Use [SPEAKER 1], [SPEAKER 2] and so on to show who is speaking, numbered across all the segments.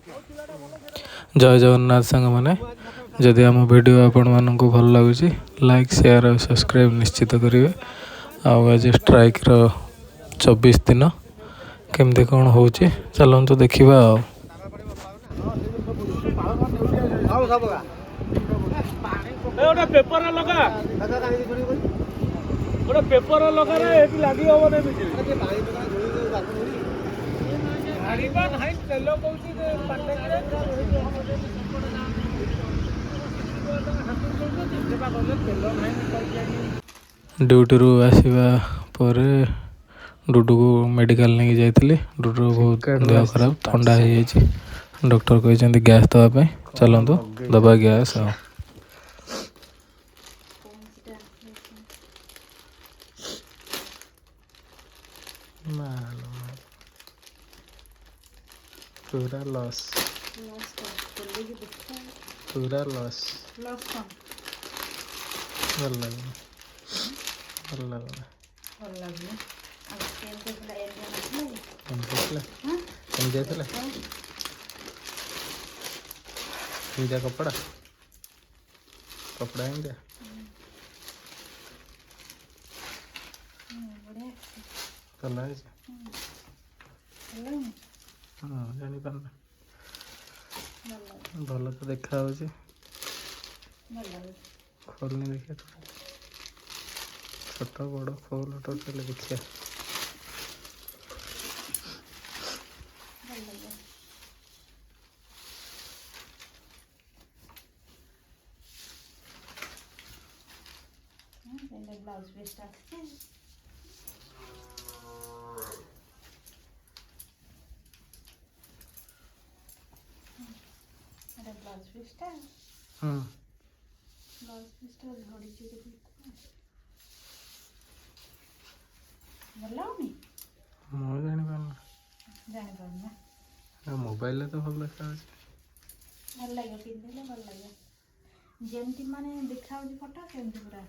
[SPEAKER 1] जय जगन्नाथ सांग मैंने जदि आम वीडियो आपण मानक भल लगुच लाइक शेयर और सब्सक्राइब निश्चित करेंगे। आज स्ट्राइक 24 दिन केमती कौन हो चलतु देखा। ड्यूटी रू आसवा पर डुडू को मेडिकल नहीं जाइए। डुडू बहुत देह खराब ठंडा हो जाए। डॉक्टर कहते गैस दवाई चलतु दबा गैस पूरा लॉस पूरा लॉस भल लगे भल लगे कपड़ा कपड़ा एम जानी पारना भल तो देखा खोलनी देखिए छोट बड़ खोल टोटल देखिए
[SPEAKER 2] ब्लाउज पीस ब्लाउज पीसटा ब्लाउज पीसटा घड़ी भल होनी
[SPEAKER 1] मुझे जानी पारना मोबाइल तो भल देखा
[SPEAKER 2] भल लगे पिंधे भल लगे जमती माने देखा फटो सेमती पूरा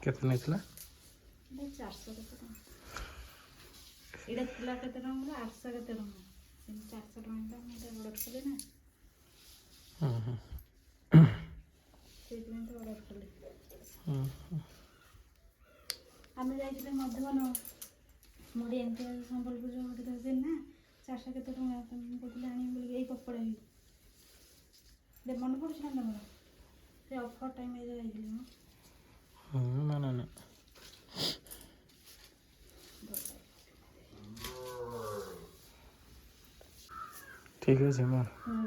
[SPEAKER 1] केते नेतला
[SPEAKER 2] 400 एटा थिला केते टंका 800 केते टंका 400 टंका मते ऑर्डर कले ना से दिन तो ऑर्डर कले आमे जाइले मध्यबन मोडी एमती संबलपुर जो मोडी दे ना 400 केते टंका तुम कोतले आनी बोली एई कपड़ा ही दे मन पड़छ ना तमरा से ऑफर टाइम ए जाइले
[SPEAKER 1] ना ना ना ठीक है मैं हाँ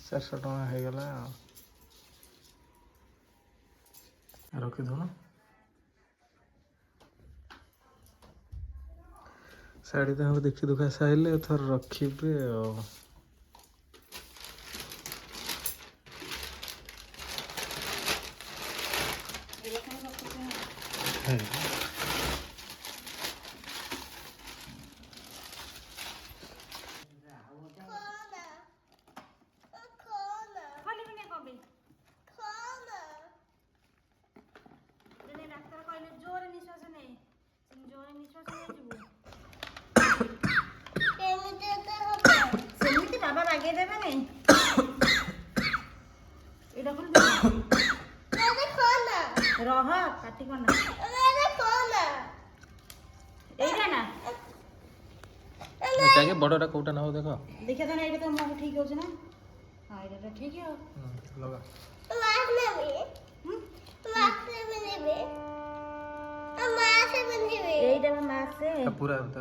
[SPEAKER 1] 400 टका हो गला रखी दो ना साड़ी तो देखी दुखा सारे थर रखिबे
[SPEAKER 2] बाबा लगे देवे नहीं एटा खोल रह काटी करना एटा ना
[SPEAKER 1] एटा के बड़टा कोटा ना हो देखो
[SPEAKER 2] देखा था ना एटा तो हम ठीक हो ना हां एटा तो ठीक है
[SPEAKER 1] लगा
[SPEAKER 2] मास में भी नेबे मास में नेबे एटा में मास से
[SPEAKER 1] पूरा होता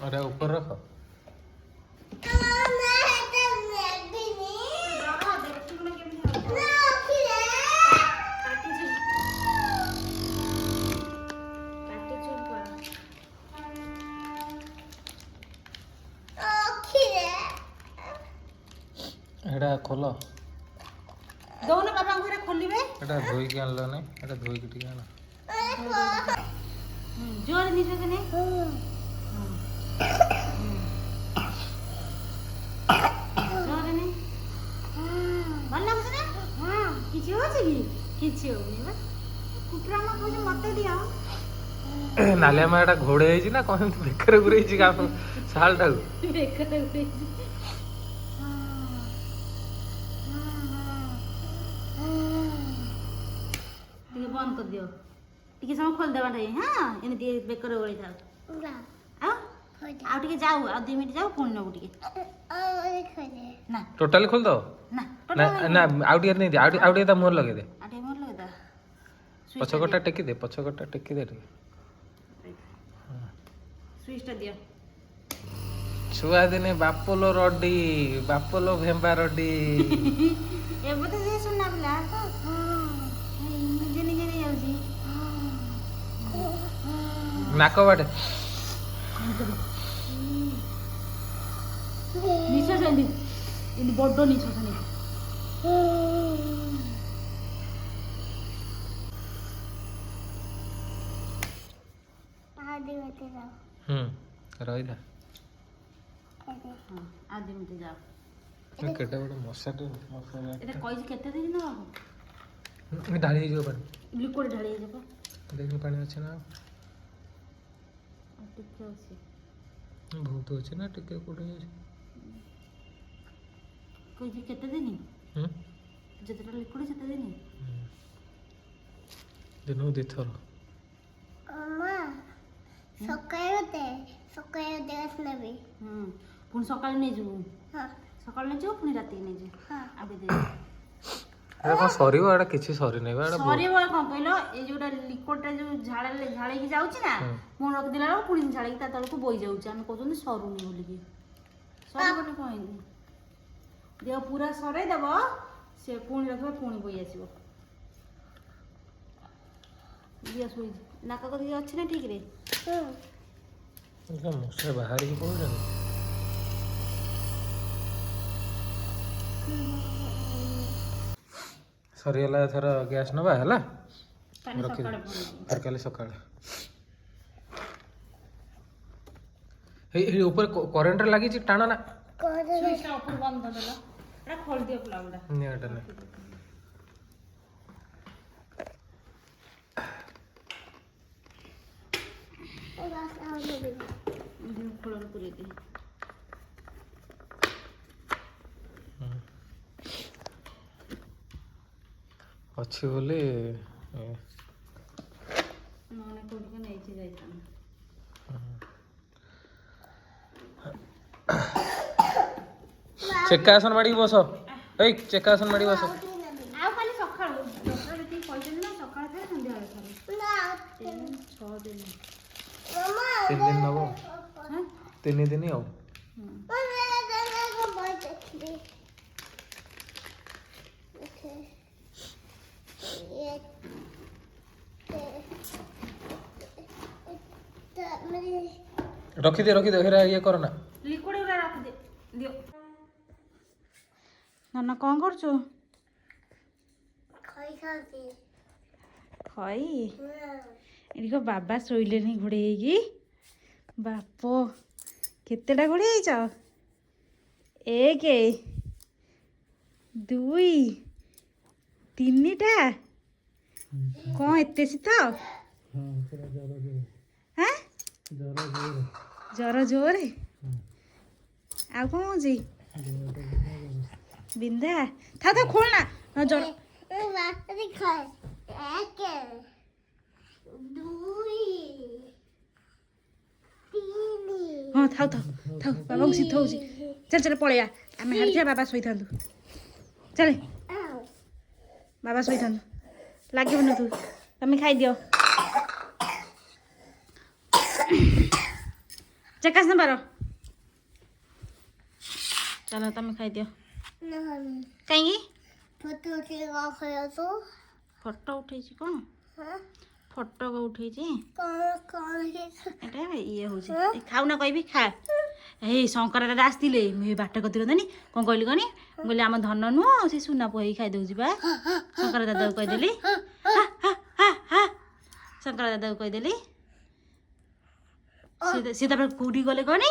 [SPEAKER 1] अरे ऊपर रखो एड़ा खोलो
[SPEAKER 2] दोनों बाबा ଘରେ ଖୋଲିବେ
[SPEAKER 1] ଏଟା ଧୋଇକି ଆଣିଲ ନାଇଁ ଏଟା ଧୋଇକି ଟିକେ ଆଣ
[SPEAKER 2] ଜୋରେ ନିଶ୍ୱାସ ନେ ଜୋରେ ନେ ଭଲ ଲାଗୁଛି ନା କିଛି ହଉଛି କି କିଛି ହଉନି ବା କୁକୁର ମା କହୁଛି ମତେ ଦିଅ
[SPEAKER 1] ନାଲିଆ ମା ଏଟା ଘୋଡେଇ ହେଇଛି ନା କଣ ଏମିତି ବେକରେ ଗୁରେଇଛି କାମ ଶାଳଟାକୁ
[SPEAKER 2] ବେକରେ ଉଠେଇଛି ଟିକେ ବନ୍ଦ କରିଦିଅ ଟିକେ ସମୟ ଖୋଲିଦେବା ଟାଇ ହଁ ଏମିତି ବେକରେ ଓଳେଇଥାଉ ଆଉ ଟିକେ ଯାଉ ଆଉ 2 ମିନିଟ୍ ଯାଉ ପୁଣି ନେବୁ ଟିକେ ନା
[SPEAKER 1] ଟୋଟାଲି ଖୋଲିଦବ
[SPEAKER 2] ନା
[SPEAKER 1] ନା ନା ଆଉ ଟିକେ ନେଇ ଦେ ଆଉ ଟିକେ ତା ମୁହଁରେ ଲଗେଇ ଦେ
[SPEAKER 2] ଆଉ ଟିକେ ମୋର ଲଗେଇଦା
[SPEAKER 1] ପଛକଟା ଟେକି ଦେ ପଛକଟା ଟେକି ଦେ ଟିକେ
[SPEAKER 2] ସୁଇଚଟା ଦିଅ
[SPEAKER 1] ଛୁଆ ଦିନେ ବାପଲୋ ରଡି ବାପଲୋ ଭେମ୍ବା ରଡି
[SPEAKER 2] ଏବେ ତ ସେ ସୁନା ପିଲା ନିଜେ ନିଜେ ନେଇଯାଉଛି
[SPEAKER 1] ନାକ ବାଟେ
[SPEAKER 2] ନିଶ୍ୱାସ ଏମିତି ବଡ଼ ନିଶ୍ୱାସ ନେଇ
[SPEAKER 1] ରହିଲା
[SPEAKER 2] ଆଉ 2 ମିନିଟ୍ ଯାଅ
[SPEAKER 1] କେତେ ବଡ଼ ମଶାଟେ
[SPEAKER 2] ଏଟା କହିଛି କେତେ ଦିନ ନେବାକୁ
[SPEAKER 1] ଢାଳି ହେଇଯିବ ପାଣି
[SPEAKER 2] ଲିକ୍ୱିଡ଼ ଢାଳି ହେଇଯିବ
[SPEAKER 1] ଦେଖିନି ପାଣି ଅଛି ନା
[SPEAKER 2] ଆଉ ଟିକେ ଅଛି
[SPEAKER 1] ବହୁତ ଅଛି ନା ଟିକେ କୋଉଠି ଅଛି
[SPEAKER 2] କହିଛି କେତେ ଦିନ ଯେତେଟା ଲିକ୍ୱିଡ଼ ସେତେ ଦିନ
[SPEAKER 1] ଦିନକୁ 2 ଥର
[SPEAKER 2] ପୁଣି ସକାଳେ ନେଇଯିବୁ ସକାଳେ ନେଇଯିବୁ ପୁଣି ରାତିକି ନେଇଯିବୁ ଆଉ କେତେ
[SPEAKER 1] ଏଟା କଣ ସରିବ ଏଟା କିଛି ସରିନି ବା
[SPEAKER 2] ସରିବ କଣ କହିଲ ଏଇ ଯୋଉଟା ଲିକ୍ୱିଡଟା ଯୋଉ ଝାଳେଇକି ଯାଉଛି ନା ପୁଣି ରଖିଦେଲା ବେଳକୁ ପୁଣି ଝାଳେଇକି ତା ତଳକୁ ବୋଇ ଯାଉଛି ଆମେ କହୁଛନ୍ତି ସରୁନି ବୋଲିକି ସରିବନି କଣ ହେଇନି ଦେହ ପୁରା ସରେଇ ଦେବ ସେ ପୁଣି ରଖିବ ପୁଣି ବୋଇ ଆସିବ ଦିଅ ଶୋଇଛି ନାକ କତିକି ଅଛି ନା ଠିକରେ
[SPEAKER 1] ମଶା ବାହାରିକି ପଳଉଛନ୍ତି ସରିଗଲା ଏଥର ଗ୍ୟାସ୍ ନେବା ହେଲା କାଲି ସକାଳେ ଏଇ ଉପରେ କରେଣ୍ଟରେ ଲାଗିଛି ଟାଣ ନା
[SPEAKER 2] ଉପରୁ ବନ୍ଦ କରିଦେଲ ଏଟା ଖୋଲିଦିଅ ପ୍ଲଗଟା
[SPEAKER 1] ଏଟା ନେ
[SPEAKER 2] ଖୋଳରେ ପୁରେଇ ଦିଅ
[SPEAKER 1] ଅଛି ବୋଲି
[SPEAKER 2] ନହେଲେ କୋଉଠିକି ନେଇକି ଯାଇଥାନ୍ତି
[SPEAKER 1] ଚେକା ଆସନ ମାଡ଼ିକି ବସ ଏଇ ଚେକା ଆସନ ମାଡ଼ିକି ବସ
[SPEAKER 2] ଆଉ ଖାଲି ସକାଳୁ ଡକ୍ଟର ଯେତିକି କହିଛନ୍ତି ନା ସକାଳେ ଥାଏ ସନ୍ଧ୍ୟାବେଳେ ଥାଏ 6 ଦିନ
[SPEAKER 1] 3 ଦିନ ନବ 3 ଦିନ ଆଉ ରଖିଦିଅ ହେରା ଇଏ କର ନା
[SPEAKER 2] ଲିକ୍ୱିଡ ଗୁରା ରଖିଦିଅ ଦିଅ ନାନା କ'ଣ କରୁଛୁ ଖଇ ଏଠି ବାବା ଶୋଇଲେନି ଘୋଡ଼େଇ ହେଇକି ବାପ କେତେଟା ଘୋଡ଼େଇ ହେଇଛ 1 2 3ଟା କ'ଣ ଏତେ ଶୀତ ଜ୍ୱର ଜୋରେ ଆଉ କ'ଣ ହେଉଛି ବିନ୍ଧା ଥାଉ ଖୋଳନା ଜ୍ୱର ହଁ ଥାଉ ବାବାକୁ ଶୀତ ହେଉଛି ଚାଲ ପଳେଇବା ଆମେ ହାରି ଯିବା ବାବା ଶୋଇଥାନ୍ତୁ ଚାଲେ ବାବା ଶୋଇଥାନ୍ତୁ ଲାଗିବନି ତୁ ତମେ ଖାଇଦିଅ ଚେକାସ ନେବାର ଚାଲ ତମେ ଖାଇଦିଅ କାହିଁକି ଫଟୋ ଉଠେଇଛି କ'ଣ ଫଟୋ ଉଠେଇଛି ଏଟା ଇଏ ହେଉଛି ଖାଉନା କହିବି ଖା ଏଇ ଶଙ୍କର ଦାଦା ଆସିଥିଲେ ମୁଁ ଏଇ ବାଟ କତିରେ ଦେନି କ'ଣ କହିଲି କହନି ମୁଁ କହିଲି ଆମ ଧନ ନୁହଁ ସେ ସୁନା ପୋଇ ଖାଇଦେଉଛି ବା ଶଙ୍କର ଦାଦାକୁ କହିଦେଲି ଶଙ୍କର ଦାଦାକୁ କହିଦେଲି ସେ ତାପରେ କୋଉଠି ଗଲେ କହନି